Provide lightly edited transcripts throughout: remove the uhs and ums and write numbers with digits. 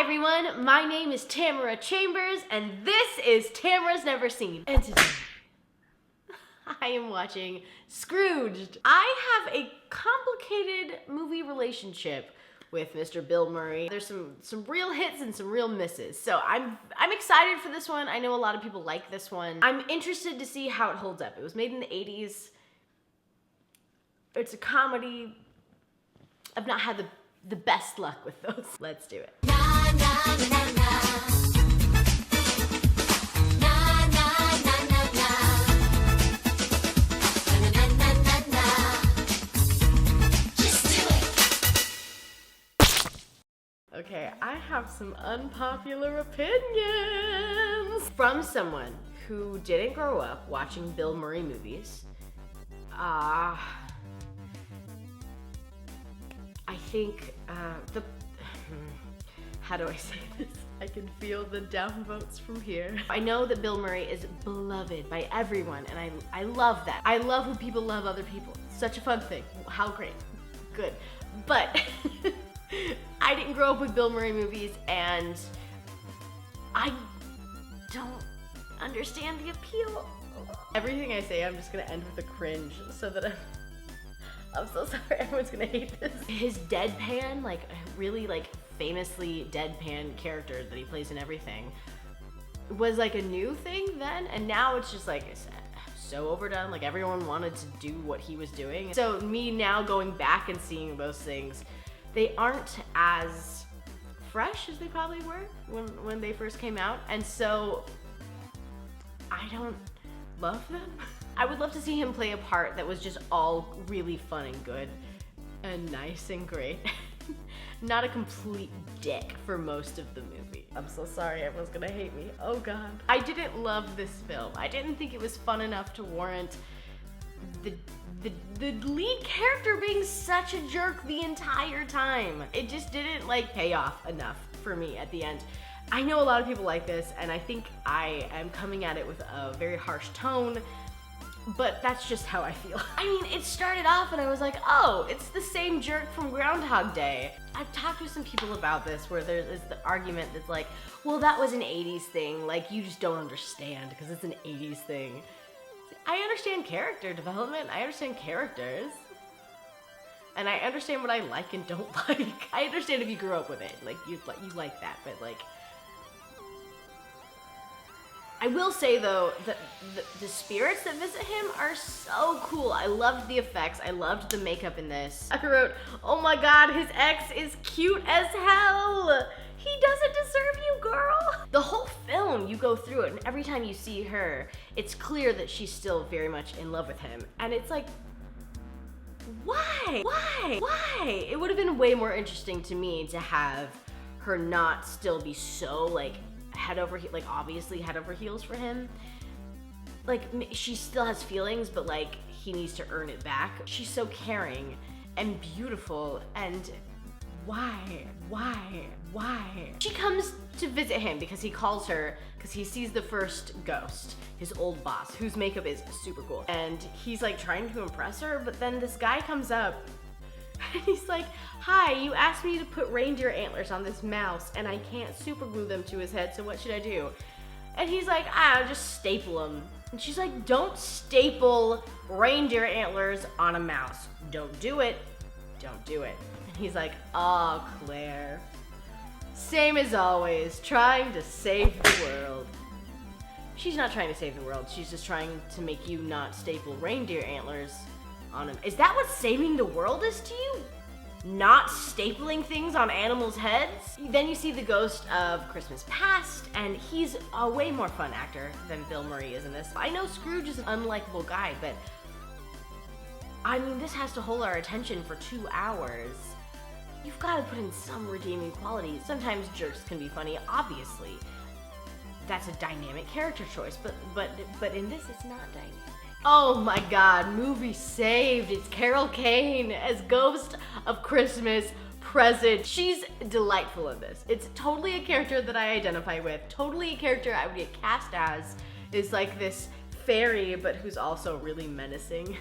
Hi everyone, my name is Tamara Chambers and this is Tamara's Never Seen. And today, I am watching Scrooged. I have a complicated movie relationship with Mr. Bill Murray. There's some real hits and some real misses. So I'm excited for this one. I know a lot of people like this one. I'm interested to see how it holds up. It was made in the 80s. It's a comedy. I've not had the best luck with those. Let's do it. Okay, I have some unpopular opinions from someone who didn't grow up watching Bill Murray movies. I think how do I say this? I can feel the downvotes from here. I know that Bill Murray is beloved by everyone, and I love that. I love when people love other people. It's such a fun thing. How great. Good. But I didn't grow up with Bill Murray movies, and I don't understand the appeal. Everything I say, I'm just gonna end with a cringe so that I'm so sorry, everyone's gonna hate this. His deadpan, like really like famously deadpan character that he plays in everything was like a new thing then, and now it's just like it's so overdone. Like everyone wanted to do what he was doing. So me now going back and seeing those things, they aren't as fresh as they probably were when they first came out, and so I don't love them. I would love to see him play a part that was just all really fun and good and nice and great. Not a complete dick for most of the movie. I'm so sorry, everyone's gonna hate me. Oh God. I didn't love this film. I didn't think it was fun enough to warrant the lead character being such a jerk the entire time. It just didn't like pay off enough for me at the end. I know a lot of people like this, and I think I am coming at it with a very harsh tone, but that's just how I feel. I mean, it started off and I was like, oh, it's the same jerk from Groundhog Day. I've talked with some people about this where there's the argument that's like, well, that was an 80s thing. Like, you just don't understand because it's an 80s thing. I understand character development. I understand characters. And I understand what I like and don't like. I understand if you grew up with it. Like, you like that, but like, I will say though, that the spirits that visit him are so cool. I loved the effects. I loved the makeup in this. I wrote, oh my God, his ex is cute as hell. He doesn't deserve you, girl. The whole film, you go through it, and every time you see her, it's clear that she's still very much in love with him. And it's like, why? Why? It would have been way more interesting to me to have her not still be so like head over obviously head over heels for him. Like, she still has feelings, but like he needs to earn it back. She's so caring and beautiful, and why? She comes to visit him because he calls her because he sees the first ghost, his old boss, whose makeup is super cool. And he's like trying to impress her, but then this guy comes up and he's like, hi, you asked me to put reindeer antlers on this mouse and I can't super glue them to his head, so what should I do? And he's like, just staple them. And she's like, don't staple reindeer antlers on a mouse. Don't do it. Don't do it. And he's like, oh, Claire. Same as always, trying to save the world. She's not trying to save the world. She's just trying to make you not staple reindeer antlers on him. Is that what saving the world is to you? Not stapling things on animals' heads? Then you see the ghost of Christmas Past, and he's a way more fun actor than Bill Murray is in this. I know Scrooge is an unlikable guy, but I mean, this has to hold our attention for 2 hours. You've got to put in some redeeming qualities. Sometimes jerks can be funny, obviously. That's a dynamic character choice, but in this, it's not dynamic. Oh my God, movie saved. It's Carol Kane as Ghost of Christmas Present. She's delightful in this. It's totally a character that I identify with. Totally a character I would get cast as. Is like this fairy, but who's also really menacing.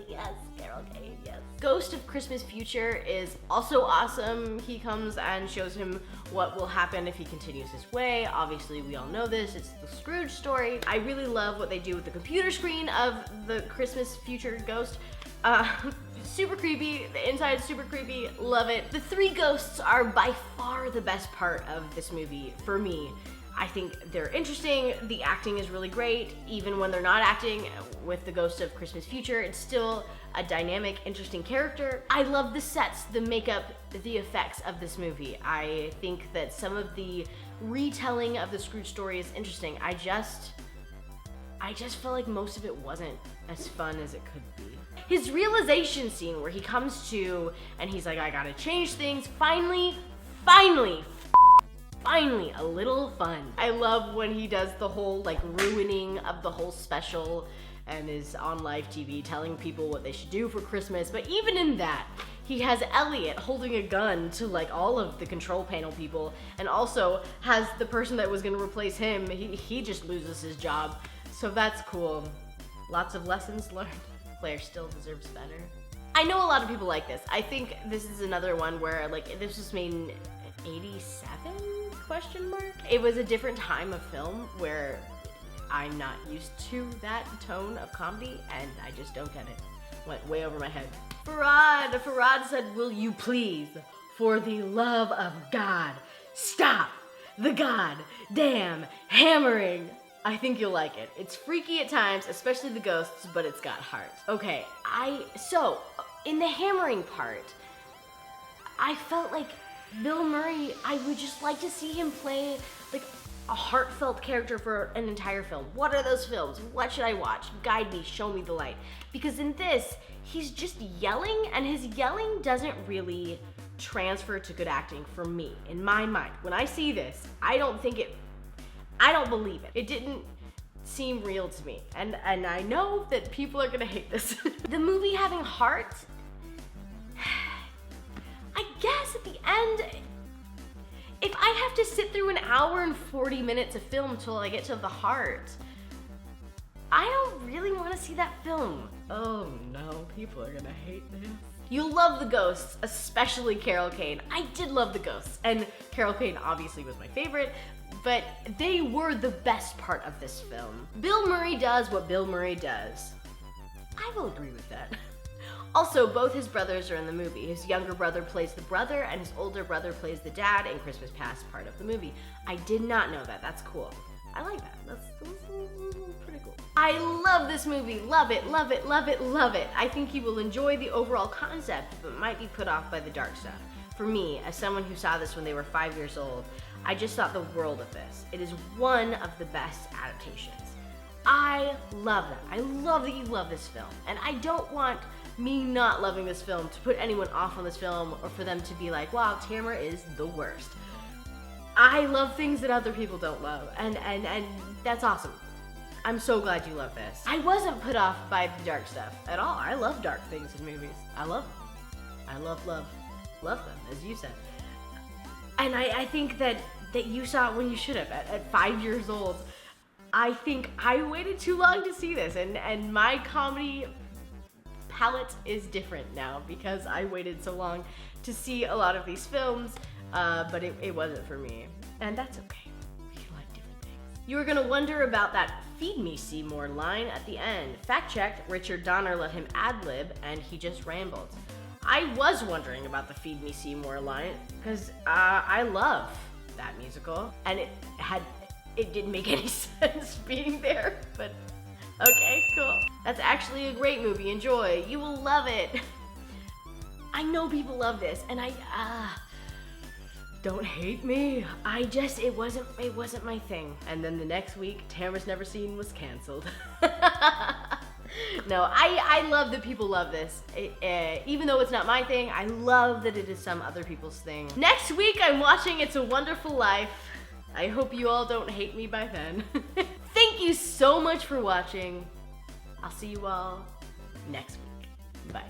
Yes, Carol Kane, yes. Ghost of Christmas Future is also awesome. He comes and shows him what will happen if he continues his way. Obviously, we all know this. It's the Scrooge story. I really love what they do with the computer screen of the Christmas Future ghost. Super creepy. The inside is super creepy. Love it. The three ghosts are by far the best part of this movie for me. I think they're interesting. The acting is really great. Even when they're not acting with the Ghost of Christmas Future, it's still a dynamic, interesting character. I love the sets, the makeup, the effects of this movie. I think that some of the retelling of the Scrooge story is interesting. I just feel like most of it wasn't as fun as it could be. His realization scene where he comes to and he's like, I gotta change things. Finally, a little fun. I love when he does the whole like ruining of the whole special and is on live TV telling people what they should do for Christmas. But even in that, he has Elliot holding a gun to like all of the control panel people, and also has the person that was gonna replace him, he just loses his job. So that's cool. Lots of lessons learned. Claire still deserves better. I know a lot of people like this. I think this is another one where like this was made in 87? Question mark? It was a different time of film where I'm not used to that tone of comedy and I just don't get it. Went way over my head. Farad said, will you please, for the love of God, stop the goddamn hammering. I think you'll like it. It's freaky at times, especially the ghosts, but it's got heart. Okay, so in the hammering part, I felt like Bill Murray, I would just like to see him play like a heartfelt character for an entire film. What are those films? What should I watch? Guide me, show me the light. Because in this, he's just yelling, and his yelling doesn't really transfer to good acting for me, in my mind. When I see this, I don't believe it. It didn't seem real to me. And I know that people are gonna hate this. The movie having heart, I guess at the end, if I have to sit through an hour and 40 minutes of film till I get to the heart, I don't really want to see that film. Oh no, people are gonna hate this. You'll love the ghosts, especially Carol Kane. I did love the ghosts, and Carol Kane obviously was my favorite, but they were the best part of this film. Bill Murray does what Bill Murray does. I will agree with that. Also, both his brothers are in the movie. His younger brother plays the brother, and his older brother plays the dad in Christmas Past part of the movie. I did not know that. That's cool. I like that. That's pretty cool. I love this movie. Love it, love it, love it, love it. I think you will enjoy the overall concept, but might be put off by the dark stuff. For me, as someone who saw this when they were 5 years old, I just thought the world of this. It is one of the best adaptations. I love that. I love that you love this film. And I don't want me not loving this film to put anyone off on this film or for them to be like, wow, Tamara is the worst. I love things that other people don't love, and that's awesome. I'm so glad you love this. I wasn't put off by the dark stuff at all. I love dark things in movies. I love them. I love them, as you said. And I think that you saw it when you should have, at 5 years old. I think I waited too long to see this, and my comedy palette is different now because I waited so long to see a lot of these films, but it wasn't for me. And that's okay. We like different things. You were gonna wonder about that "Feed Me Seymour" line at the end. Fact checked, Richard Donner let him ad-lib and he just rambled. I was wondering about the "Feed Me Seymour" line because I love that musical, and it didn't make any sense being there, but okay, cool. That's actually a great movie. Enjoy. You will love it. I know people love this, and don't hate me. It wasn't my thing. And then the next week, Tamara's Never Seen was canceled. No, I love that people love this. Even though it's not my thing, I love that it is some other people's thing. Next week, I'm watching It's a Wonderful Life. I hope you all don't hate me by then. Thank you so much for watching. I'll see you all next week. Bye.